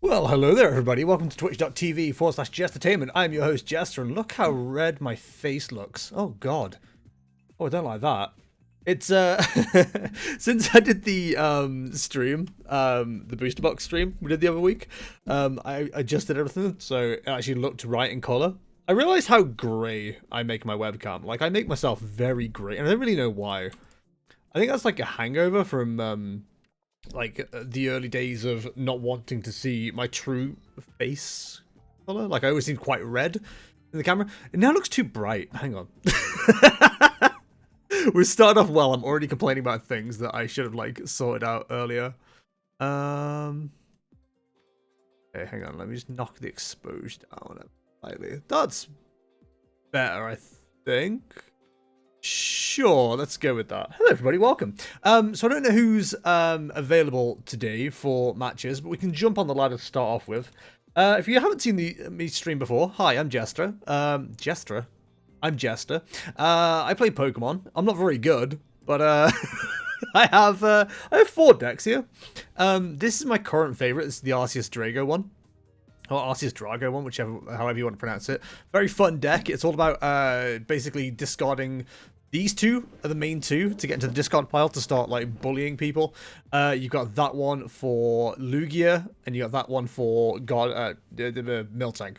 Well, hello there, everybody. Welcome to twitch.tv/Jestertainment. I'm your host, Jester, and look how red my face looks. Oh, God. Oh, I don't like that. It's, since I did the, stream, the booster box stream we did the other week, I adjusted everything so it actually looked right in color. I realized how grey I make my webcam. Like, I make myself very grey, and I don't really know why. I think that's like a hangover from, like the early days of not wanting to see my true face color. Like I always seemed quite red in the camera. It now looks too bright. Hang on. We started off well. I'm already complaining about things that I should have like sorted out earlier. Okay, hang on. Let me just knock the exposure down slightly. That's better, I think. Sure, let's go with that. Hello everybody, welcome. So I don't know who's available today for matches, but we can jump on the ladder to start off with. If you haven't seen me stream before, hi, I'm Jester. I'm Jester. I play Pokemon. I'm not very good, but I have 4 decks here. This is my current favorite. This is the Arceus Drago one. Or Arceus Drago one, however you want to pronounce it. Very fun deck. It's all about basically discarding. These two are the main two to get into the discard pile to start like bullying people. You got that one for Lugia, and you got that one for the Miltank.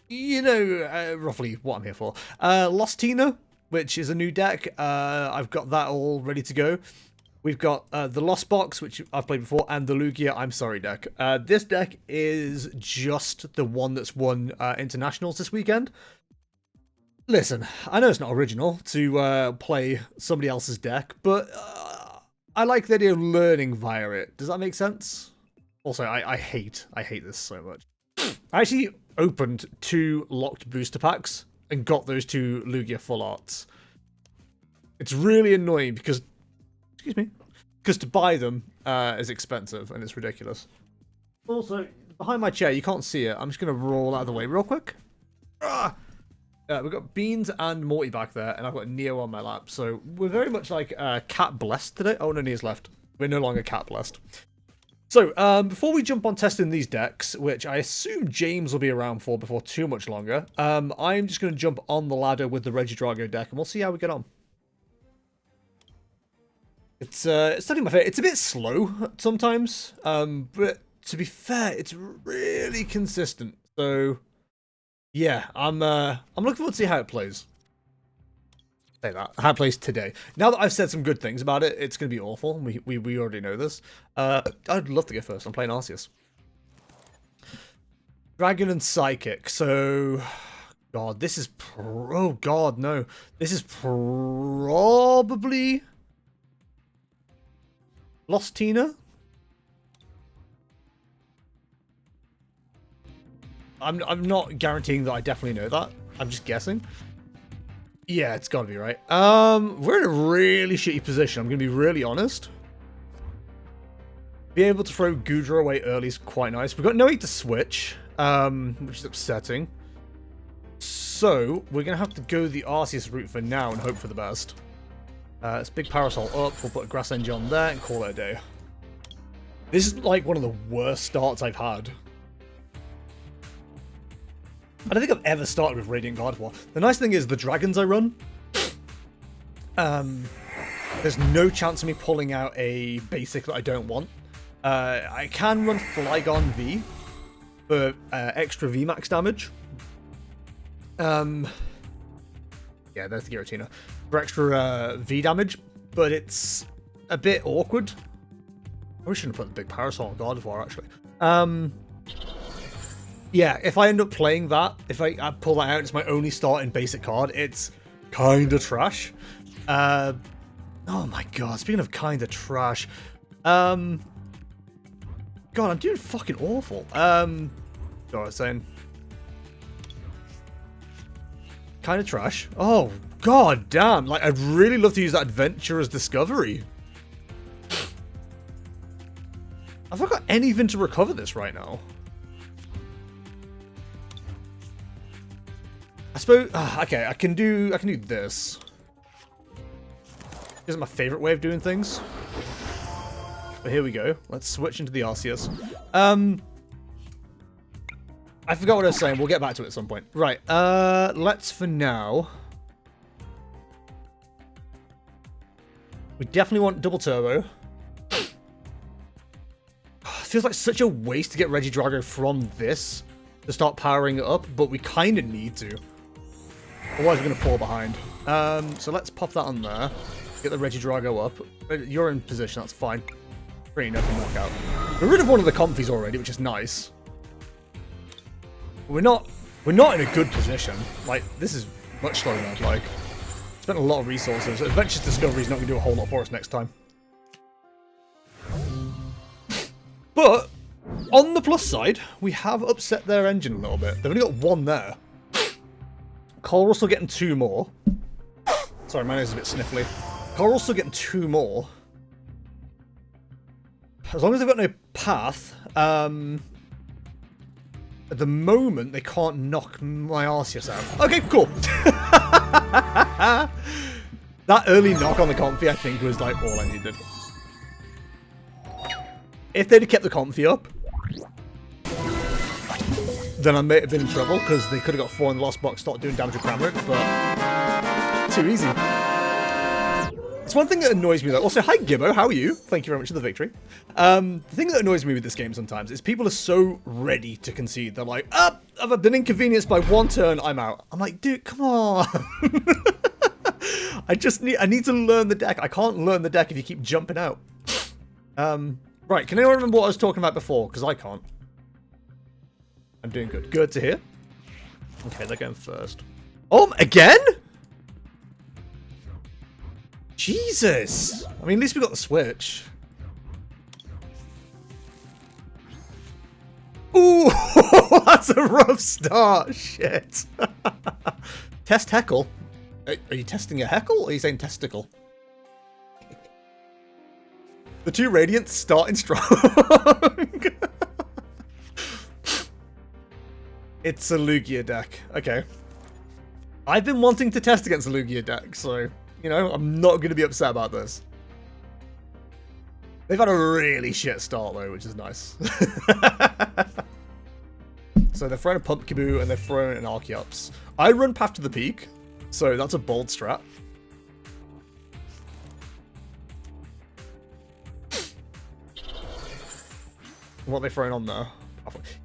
You know roughly what I'm here for. Lostina, which is a new deck. I've got that all ready to go. We've got the Lost Box, which I've played before, and the Lugia I'm Sorry deck. This deck is just the one that's won internationals this weekend. Listen, I know it's not original to play somebody else's deck, but I like the idea of learning via it. Does that make sense? Also, I hate this so much. I actually opened 2 locked booster packs and got those 2 Lugia full arts. It's really annoying because... Excuse me. Because to buy them is expensive and it's ridiculous. Also, behind my chair, you can't see it. I'm just going to roll out of the way real quick. We've got Beans and Morty back there, and I've got Neo on my lap. So we're very much like cat blessed today. Oh, no, Neo's left. We're no longer cat blessed. So before we jump on testing these decks, which I assume James will be around for before too much longer, I'm just going to jump on the ladder with the Regidrago deck, and we'll see how we get on. It's definitely my favorite. It's a bit slow sometimes, but to be fair, it's really consistent. So yeah, I'm looking forward to see how it plays. Say that how it plays today. Now that I've said some good things about it, it's gonna be awful. We already know this. I'd love to go first. I'm playing Arceus. Dragon and Psychic. So, God, this is oh God, no. This is probably Lostina? I'm not guaranteeing that I definitely know that. I'm just guessing. Yeah, it's gotta be right. We're in a really shitty position. I'm gonna be really honest. Being able to throw Gudra away early is quite nice. We've got no way to switch, which is upsetting. So we're gonna have to go the Arceus route for now and hope for the best. It's big Parasol up, we'll put a Grass Engine on there and call it a day. This is like one of the worst starts I've had. I don't think I've ever started with Radiant Gardevoir. The nice thing is the dragons I run, there's no chance of me pulling out a basic that I don't want. I can run Flygon V for extra VMAX damage. Yeah, there's the Giratina. For extra V damage, but it's a bit awkward. I shouldn't have put the big Parasol on Gardevoir, actually. Yeah, if I end up playing that, if I pull that out, it's my only starting basic card, it's kind of trash. Oh my God, speaking of kind of trash. God, I'm doing fucking awful. What was I saying? Kind of trash. Oh, God damn. Like, I'd really love to use that Adventurer's Discovery. Have I got anything to recover this right now? I suppose... okay, I can do this. This is my favorite way of doing things. But here we go. Let's switch into the Arceus. I forgot what I was saying. We'll get back to it at some point. Right. Let's for now. We definitely want double turbo. Feels like such a waste to get Regidrago from this to start powering it up, but we kind of need to. Otherwise, we're going to fall behind. So let's pop that on there. Get the Regidrago up. You're in position, that's fine. Pretty enough to knock out. We're rid of one of the comfies already, which is nice. We're not in a good position. Like, this is much slower than I'd like. Spent a lot of resources. Adventures Discovery is not going to do a whole lot for us next time. But, on the plus side, we have upset their engine a little bit. They've only got one there. Colress's getting 2 more. Sorry, my nose is a bit sniffly. Colress's getting 2 more. As long as they've got no path, at the moment, they can't knock my Arceus out. Okay, cool. That early knock on the Comfy, I think, was like all I needed. If they'd have kept the Comfy up, then I may have been in trouble, because they could have got 4 in the last box, start doing damage with Cramorant, but too easy. It's one thing that annoys me, though. Also, hi, Gibbo, how are you? Thank you very much for the victory. The thing that annoys me with this game sometimes is people are so ready to concede. They're like, ah, I've been inconvenienced by 1 turn, I'm out. I'm like, dude, come on. I need to learn the deck. I can't learn the deck if you keep jumping out. Right, can anyone remember what I was talking about before? Because I can't. I'm doing good. Good to hear. Okay, they're going first. Oh, again? Jesus! I mean, at least we got the switch. Ooh, that's a rough start. Shit. Test Heckle. Are you testing a Heckle, or are you saying testicle? The 2 Radiance starting strong. It's a Lugia deck. Okay. I've been wanting to test against a Lugia deck, so, you know, I'm not going to be upset about this. They've had a really shit start, though, which is nice. So they're throwing a Pumpkaboo and they're throwing an Arceus. I run Path to the Peak, so that's a bold strat. What are they throwing on there?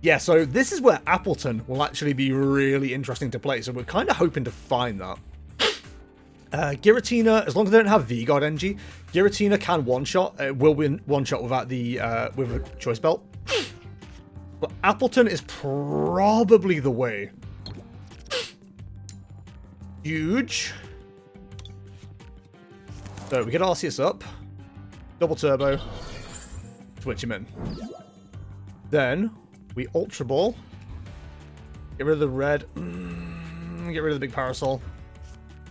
Yeah, so this is where Appleton will actually be really interesting to play, so we're kind of hoping to find that. Giratina, as long as they don't have V-Guard NG, Giratina can one-shot. It will win one-shot without the with a Choice Belt. But Appleton is probably the way. Huge. So we get Arceus up. Double Turbo. Switch him in. Then we Ultra Ball. Get rid of the red. Get rid of the big Parasol.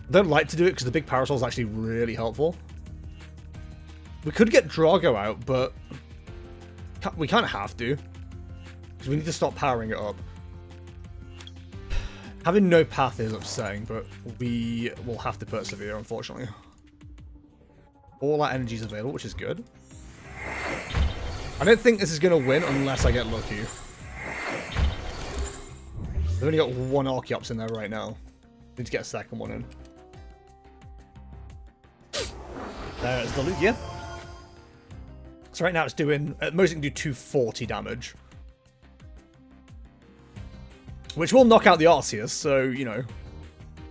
I don't like to do it because the big Parasol is actually really helpful. We could get Drago out, but we kind of have to. Because we need to stop powering it up. Having no path is upsetting, but we will have to persevere, unfortunately. All our energy is available, which is good. I don't think this is going to win unless I get lucky. They've only got 1 Archeops in there right now. Need to get a second one in. There's the Lugia. So right now it's doing, at most it can do 240 damage. Which will knock out the Arceus, so, you know.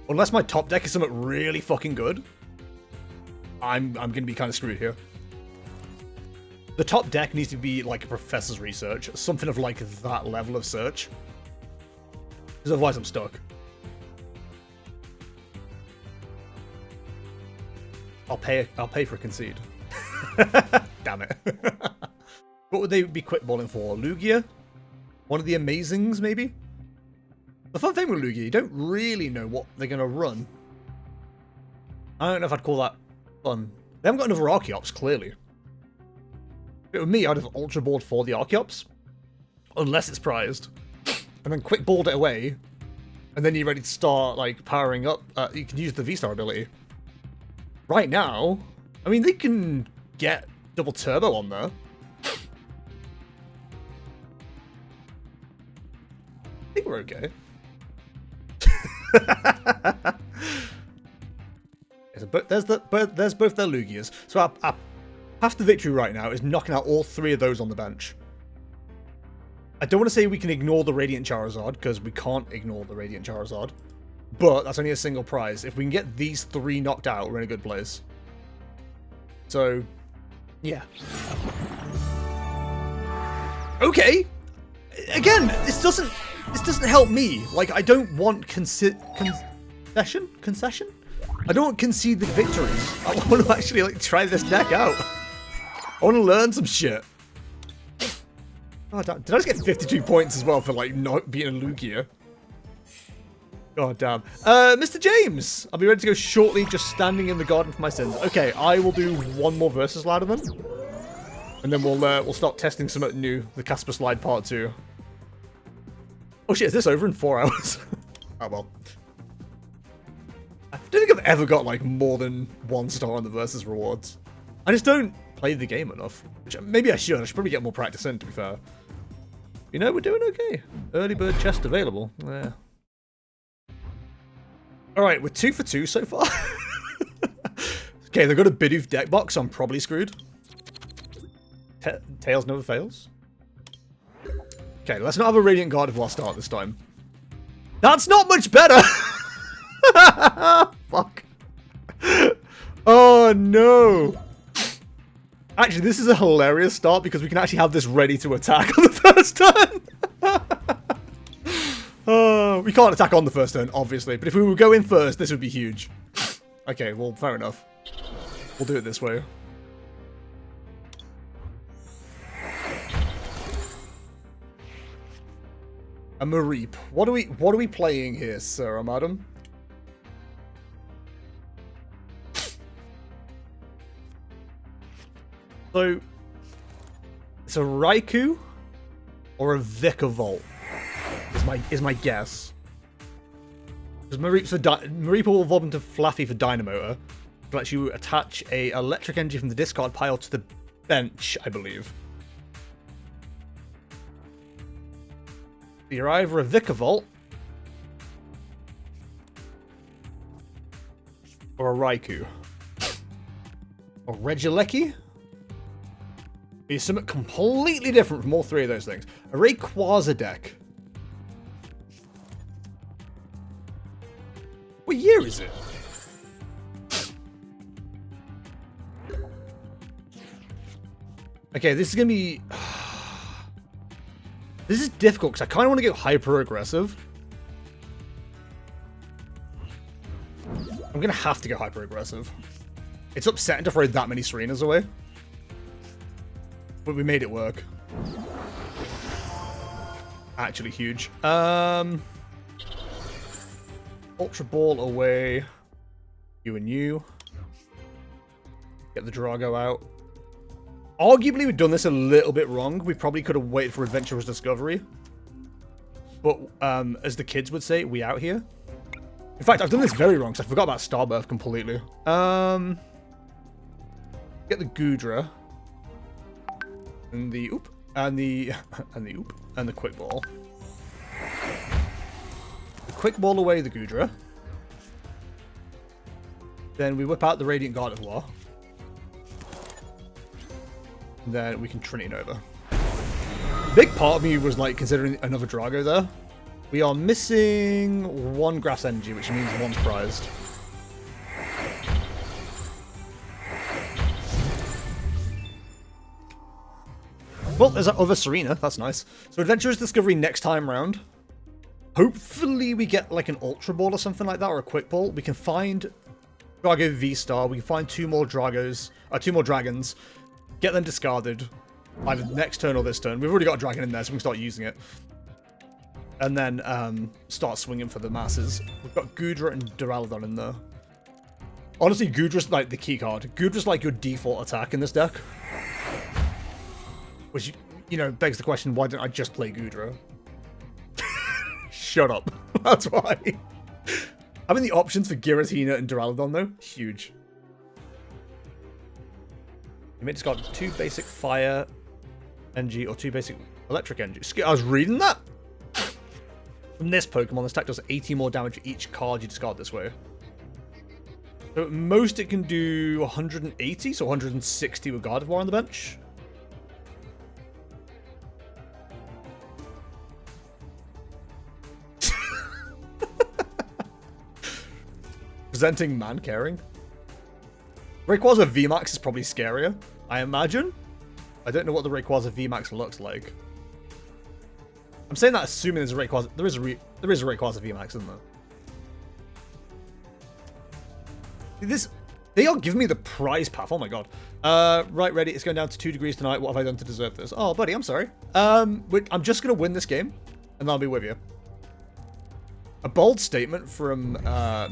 Unless my top deck is something really fucking good, I'm going to be kind of screwed here. The top deck needs to be like a Professor's Research, something of like that level of search. Because otherwise I'm stuck. I'll pay for a concede. Damn it. What would they be quick balling for? Lugia? One of the Amazings, maybe? The fun thing with Lugia, you don't really know what they're going to run. I don't know if I'd call that fun. They haven't got another Archeops, clearly. If it were me, I'd have Ultra Balled for the Archeops. Unless it's prized. And then quick balled it away. And then you're ready to start, like, powering up. You can use the vstar ability. Right now, I mean, they can get double turbo on there. I think we're okay. There's both their Lugias. So our path to victory right now is knocking out all 3 of those on the bench. I don't want to say we can ignore the Radiant Charizard, because we can't ignore the Radiant Charizard. But that's only a single prize. If we can get these 3 knocked out, we're in a good place. So, yeah. Okay. Again, this doesn't help me. Like, I don't want concession. I don't concede the victories. I want to actually like try this deck out. I want to learn some shit. Oh, damn. Did I just get 52 points as well for like not being a Lugia? God damn. Mr. James, I'll be ready to go shortly, just standing in the garden for my sins. Okay, I will do one more versus ladder then. And then we'll start testing something new, the Casper Slide Part 2. Oh shit, is this over in 4 hours? Oh well. I don't think I've ever got like more than 1 star on the versus rewards. I just don't play the game enough. Which maybe I should. I should probably get more practice in, to be fair. You know, we're doing okay. Early bird chest available. Yeah. Alright, we're 2 for 2 so far. Okay, they've got a Bidoof deck box, so I'm probably screwed. Tails never fails. Okay, let's not have a Radiant Gardevoir start this time. That's not much better! Fuck. Oh no. Actually, this is a hilarious start because we can actually have this ready to attack on the first turn. We can't attack on the first turn, obviously, but if we would go in first, this would be huge. Okay, well, fair enough. We'll do it this way. A Mareep. What are we playing here, sir or madam? So, it's a Raikou or a Vikavolt is my guess. Because Mareep will evolve into Flaffy for Dynamotor, but lets you attach a electric energy from the discard pile to the bench, I believe. You're either a Vikavolt or a Raikou. Or Regieleki? Be something completely different from all 3 of those things. A Rayquaza deck. What year is it? Okay, this is gonna be... This is difficult because I kind of want to go hyper aggressive. I'm gonna have to go hyper aggressive. It's upsetting to throw that many Serenas away. But we made it work. Actually huge. Ultra Ball away. You and you. Get the Drago out. Arguably, we've done this a little bit wrong. We probably could have waited for Adventurous Discovery. But, as the kids would say, we out here. In fact, I've done this very wrong, because I forgot about Starbirth completely. Get the Goodra. And the Oop. And the Oop. And the Quick Ball. The Quick Ball away the Goodra. Then we whip out the Radiant Gardevoir. Then we can Trinity Nova. A big part of me was like considering another Drago there. We are missing 1 Grass Energy, which means 1's prized. Well, there's that other Serena. That's nice. So Adventurous Discovery next time round. Hopefully we get like an Ultra Ball or something like that, or a Quick Ball. We can find Drago V-Star. We can find 2 more Dragos, 2 more Dragons. Get them discarded, either next turn or this turn. We've already got a dragon in there, so we can start using it. And then start swinging for the masses. We've got Goodra and Duraludon in there. Honestly, Goodra's like the key card. Goodra's like your default attack in this deck. Which, you know, begs the question, why didn't I just play Goodra? Shut up. That's why. Having the options for Giratina and Duraludon, though, huge. You may just got 2 basic fire energy or 2 basic electric energy. I was reading that. From this Pokemon, this attack does 80 more damage for each card you discard this way. So at most it can do 180, so 160 with Gardevoir on the bench. Presenting man caring. Rayquaza VMAX is probably scarier, I imagine. I don't know what the Rayquaza VMAX looks like. I'm saying that assuming there's a Rayquaza. There is a Rayquaza VMAX, isn't there? They are giving me the prize path. Oh my god. Right, ready. It's going down to 2 degrees tonight. What have I done to deserve this? Oh, buddy, I'm sorry. I'm just gonna win this game, and I'll be with you. A bold statement from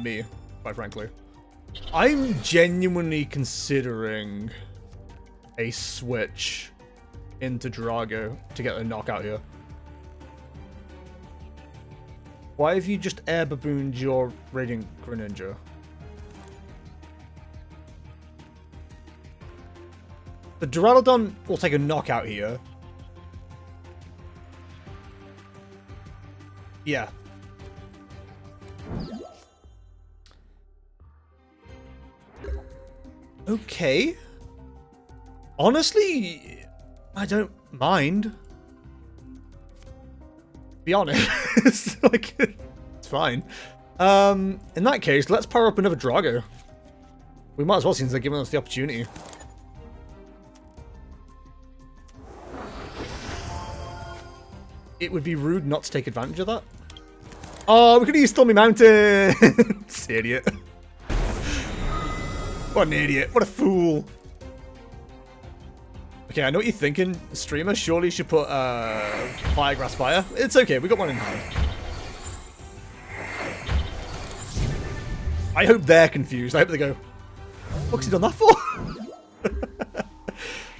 me, quite frankly. I'm genuinely considering a switch into Drago to get a knockout here. Why have you just air babooned your Radiant Greninja? The Duraludon will take a knockout here. Yeah. Okay. Honestly, I don't mind. Be honest. Like, it's fine. In that case, let's power up another Drago. We might as well, since they're giving us the opportunity. It would be rude not to take advantage of that. Oh, we could use Stormy Mountain! Idiot. What an idiot. What a fool. Okay, I know what you're thinking, streamer. Surely you should put Fire, Grass, Fire. It's okay, we got one in hand. I hope they're confused. I hope they go, what's he done that for?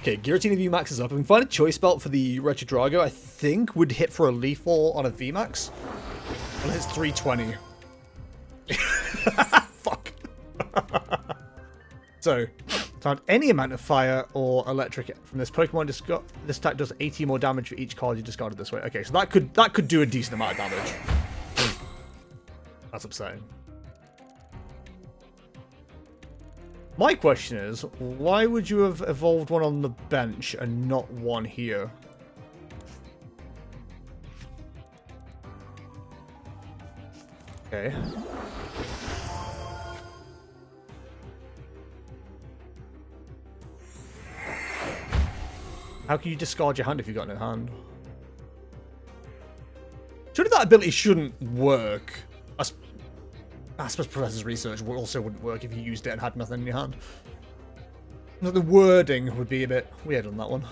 Okay, Giratina VMAX is up. If we can find a choice belt for the Retro Drago, I think would hit for a Leaf Ball on a VMAX. Unless it's 320. Fuck. So, found any amount of fire or electric from this Pokemon. This attack does 80 more damage for each card you discarded this way. Okay, so that could do a decent amount of damage. That's upsetting. My question is, why would you have evolved one on the bench and not one here? Okay. How can you discard your hand if you've got no hand? Surely that ability shouldn't work. I suppose Professor's research also wouldn't work if you used it and had nothing in your hand. The wording would be a bit weird on that one.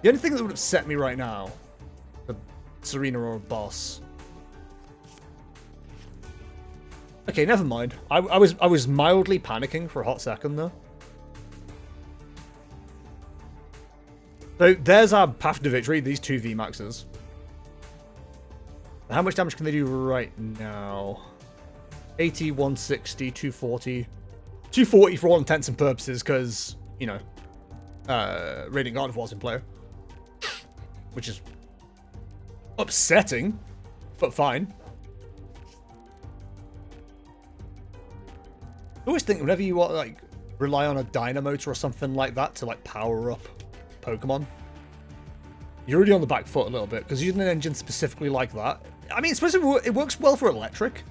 The only thing that would upset me right now, the Serena or a boss. Okay, never mind. I was mildly panicking for a hot second though. So there's our path to victory. These two VMAXs. How much damage can they do right now? 80, 160, 240. 240 for all intents and purposes, because, you know, Radiant Gardevoir's in play. Which is upsetting, but fine. I always think whenever you want, like, rely on a Dynamotor or something like that to, like, power up Pokemon, you're already on the back foot a little bit, because using an engine specifically like that, I mean, it works well for electric.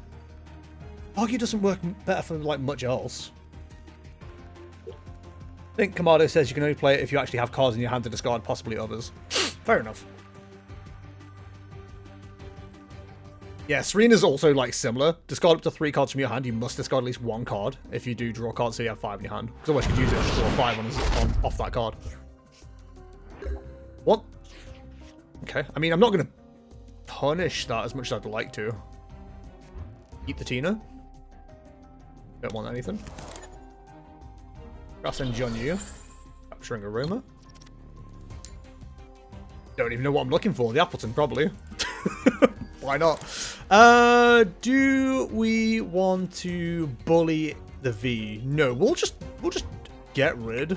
Argue doesn't work better for, like, much else. I think Kamado says you can only play it if you actually have cards in your hand to discard, possibly others. Fair enough. Yeah, Serena's also, like, similar. Discard up to 3 cards from your hand. You must discard at least 1 card if you do draw cards, so you have 5 in your hand. Because otherwise you could use it to draw 5 off that card. What? Okay, I mean, I'm not going to punish that as much as I'd like to. Eat the Tina. Don't want anything. Grass Energy on you. Capturing Aroma. Don't even know what I'm looking for. The Appleton, probably. Why not? Do we want to bully the V? No, we'll just get rid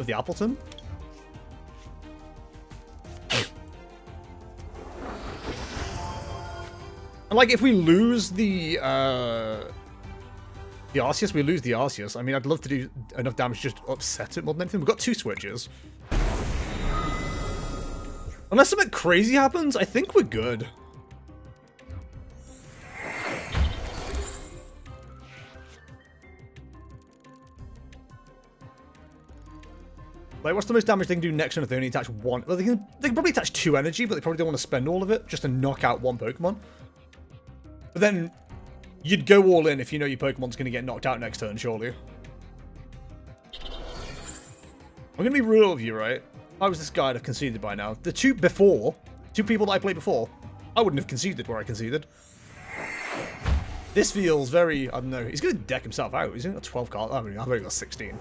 of the Appleton. And like, if we lose the Arceus, we lose the Arceus. I mean, I'd love to do enough damage just to upset it more than anything. We've got 2 switches. Unless something crazy happens, I think we're good. Like, what's the most damage they can do next turn if they only attach 1? Well, they can probably attach 2 energy, but they probably don't want to spend all of it just to knock out 1 Pokemon. But then, you'd go all in if you know your Pokemon's going to get knocked out next turn, surely. I'm going to be real with you, right? If I was this guy, I'd have conceded by now. The 2 people that I played before, I wouldn't have conceded where I conceded. This feels very, I don't know, he's going to deck himself out. He's only got 12 cards. I mean, I've only got 16.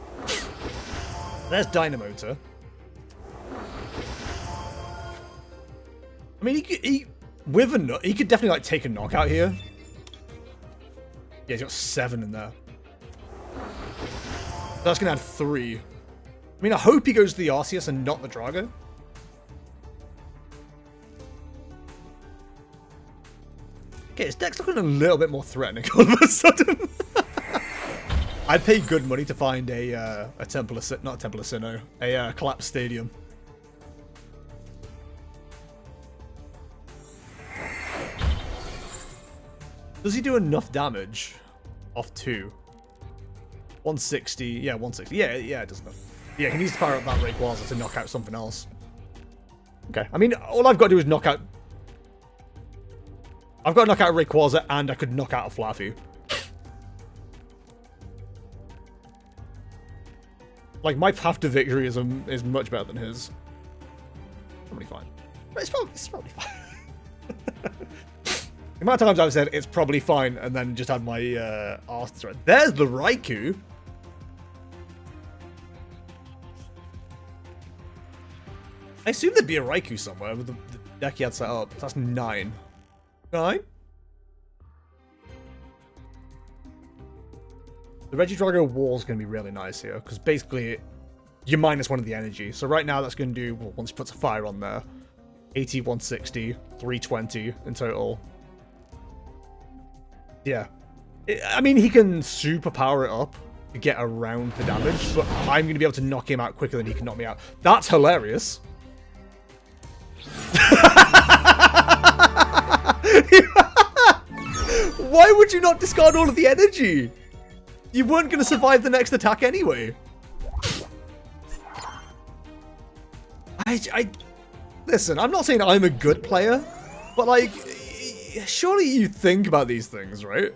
There's Dynamotor. I mean, he could definitely like take a knockout here. Yeah, he's got 7 in there. That's gonna add 3. I mean, I hope he goes to the Arceus and not the Drago. Okay, his deck's looking a little bit more threatening all of a sudden. I'd pay good money to find a Temple of Sinnoh, not a Temple of Sinnoh, a collapsed stadium. Does he do enough damage off 2? 160, yeah, 160. Yeah, it does enough. Yeah, he needs to power up that Rayquaza to knock out something else. Okay, I mean, all I've got to do is knock out... I've got to knock out a Rayquaza, and I could knock out a Flaffy. Like, my path to victory is much better than his. Probably fine. But it's probably fine. The amount of times I've said it's probably fine and then just had my arse thread. There's the Raikou. I assume there'd be a Raikou somewhere with the deck he had set up. That's 9. 9? The Regidrago wall is going to be really nice here, because basically you minus 1 of the energy. So right now that's going to do, well, once he puts a fire on there, 80, 160, 320 in total. Yeah. I mean, he can superpower it up to get around the damage, but I'm going to be able to knock him out quicker than he can knock me out. That's hilarious. Why would you not discard all of the energy? You weren't going to survive the next attack anyway. Listen, I'm not saying I'm a good player, but like, surely you think about these things, right?